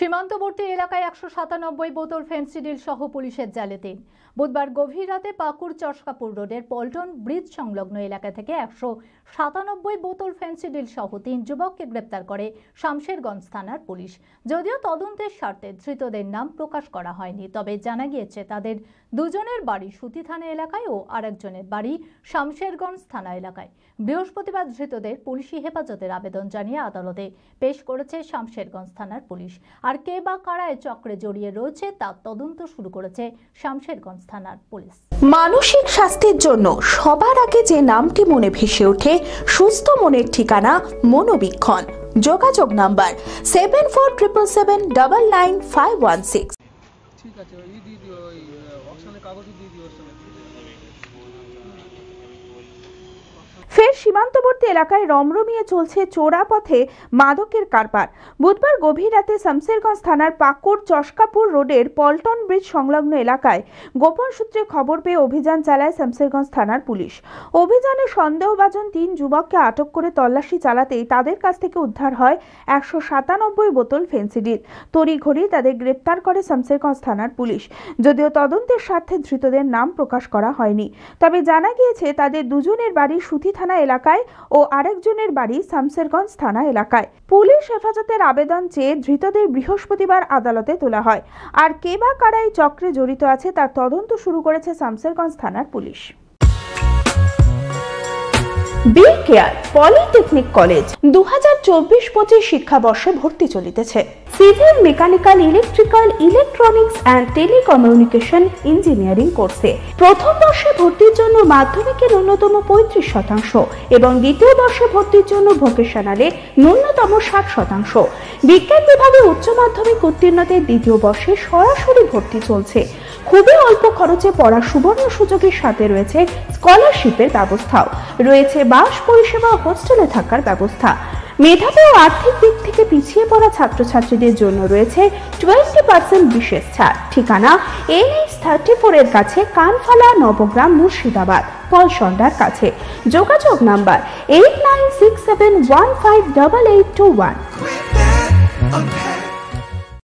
সীমান্তবর্তী এলাকায় ১৯৭ বোতল ফেন্সিডিল সহ পুলিশের জালে ৩। বুধবার গভীর রাতে পাকুড় চরকাপুর রোডের পল্টন ব্রিজ সংলগ্ন এলাকা থেকে ১৯৭ বোতল ফেন্সিডিল সহ ৩ যুবককে গ্রেপ্তার করে শামশেরগঞ্জ থানার পুলিশ। যদিও তদন্তের স্বার্থে ধৃতদের নাম প্রকাশ করা হয়নি, তবে জানা গিয়েছে তাদের দুজনের বাড়ি সুতি থানা এলাকায় ও আরেকজনের বাড়ি শামশেরগঞ্জ থানা এলাকায়। বৃহস্পতিবার ধৃতদের পুলিশি হেফাজতের আবেদন জানিয়ে আদালতে পেশ করেছে শামশেরগঞ্জ থানার পুলিশ। আর কে বা কারা এই চক্রে জড়িয়ে রয়েছে তার তদন্ত শুরু করেছে শামশেরগঞ্জ থানার পুলিশ। মানসিক স্বাস্থ্যের জন্য সবার আগে যে নামটি মনে ভেসে ওঠে, সুস্থ মনের ঠিকানা মনোবীক্ষণ। যোগাযোগ নাম্বার 7477799516। ঠিক আছে, ওই দিয়ে দিও, ওই অপশনের কাগজও দিয়ে দিও। ফের সীমান্তবর্তী এলাকায় রমরমিয়ে চলছে চোরা পথে মাদকের কারবার। বুধবার গভীর রাতে শামশেরগঞ্জ থানার পাকুড় চরকাপুর রোডের পল্টন ব্রিজ সংলগ্ন এলাকায় গোপন সূত্রে খবর পেয়ে অভিযান চালায় শামশেরগঞ্জ থানার পুলিশ। অভিযানে সন্দেহভাজন ৩ যুবককে আটক করে তল্লাশি চালাতেই তাদের কাছ থেকে উদ্ধার হয় ১৯৭ বোতল ফেন্সিডিল। তড়িঘড়ি তাদের গ্রেপ্তার করে শামশেরগঞ্জ থানার পুলিশ। যদিও তদন্তের স্বার্থে ধৃতদের নাম প্রকাশ করা হয়নি, তবে জানা গিয়েছে তাদের দুজনের বাড়ি সুতি থানা এলাকায় ও আরেকজনের বাড়ি শামশেরগঞ্জ থানা এলাকায়। পুলিশ হেফাজতের আবেদন চেয়ে ধৃতদের বৃহস্পতিবার আদালতে তোলা হয়। আর কে বা কারা এই চক্রে জড়িত আছে তার তদন্ত শুরু করেছে শামশেরগঞ্জ থানার police. B care polytechnic college 2024-25 শিক্ষাবর্ষে ভর্তি চলিতেছে। Civil, mechanical, electrical, electronics and telecommunication engineering কোর্সে প্রথম বর্ষে ভর্তির জন্য মাধ্যমিকের ন্যূনতম 35% এবং দ্বিতীয় বর্ষে ভর্তির জন্য ভোকেশনালে ন্যূনতম 60%। বিজ্ঞান বিভাগে উচ্চ মাধ্যমিক উত্তীর্ণদের দ্বিতীয় বর্ষে সরাসরি ভর্তি চলছে। খুবই অল্প খরচে পড়ার সুবর্ণ সুযোগের সাথে রয়েছে স্কলারশিপের ব্যবস্থাও। রয়েছে বাস পরিষেবা ও হোস্টেলে থাকার ব্যবস্থা। মেধাবী ও আর্থিক দিক থেকে পিছিয়ে পড়া ছাত্রছাত্রীদের জন্য রয়েছে 20% বিশেষ ছাড়। ঠিকানা NH34 এর কাছে, কানফালা, নবগ্রাম, মুর্শিদাবাদ, পলসন্ডার কাছে। যোগাযোগ নাম্বার 8967158821।